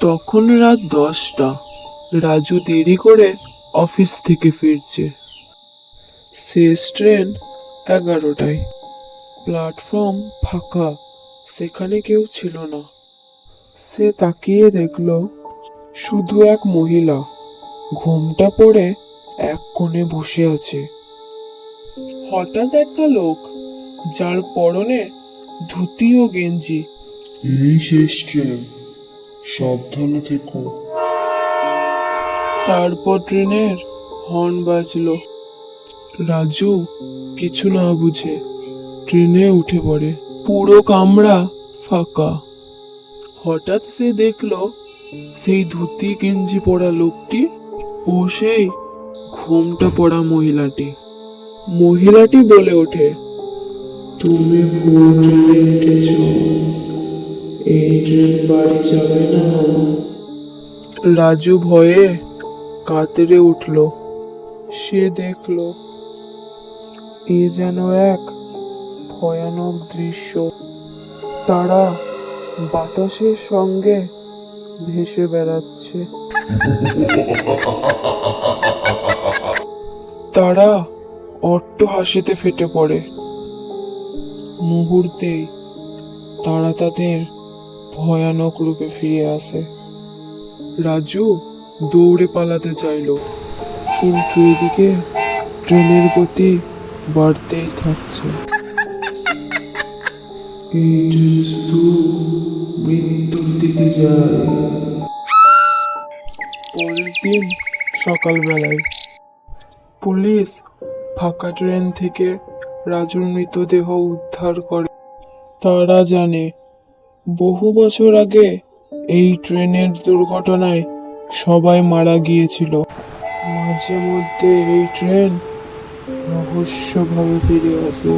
তখন রাত 10টা। রাজু দেরি করে অফিস থেকে ফিরছে। শেষ ট্রেন 11টায়। প্ল্যাটফর্ম ফাঁকা, সেখানে কেউ ছিল না। সে তাকিয়ে দেখল শুধু এক মহিলা ঘোমটা পরে এক কোণে বসে আছে। হঠাৎ একটা লোক, যার পরনে ধুতি ও গেঞ্জি, এই শেষ ট্রেন, সাবধানে থেকো। তারপর ট্রেনের হর্ন বাজলো। রাজু কিছু না বুঝে ট্রেনে উঠে পড়ে। পুরো কামরা ফাঁকা। হঠাৎ সে দেখলো সেই ধুতি গেঞ্জি পরা লোকটি ও সেই ঘোমটা পরা মহিলাটি। মহিলাটি বলে ওঠে, তুমি ভুল ট্রেনে উঠেছ, এই ট্রেন বাড়ি যাবে না। রাজু ভয়ে কাতরে উঠল। সে দেখল এ যেন এক ভয়ানক দৃশ্য। তারা বাতাসের সঙ্গে ভেসে বেড়াচ্ছে। তারা অট্ট হাসিতে ফেটে পড়ে। মুহূর্তেই তারা তাদের ভয়ানক রূপে ফিরে আসে। রাজু দৌড়ে পালাতে চাইল, কিন্তু এদিকে ট্রেনের গতি বাড়তেই থাকছে। এই ট্রেন শুধু মৃত্যুর দিকে যায়। পরের দিন সকালবেলায় পুলিশ ফাঁকা ট্রেন থেকে রাজুর মৃতদেহ উদ্ধার করে। তারা জানে বহু বছর আগে এই ট্রেনের দুর্ঘটনায় সবাই মারা গিয়েছিল। মাঝে মধ্যে এই ট্রেন রহস্যভাবে ফিরে আসে।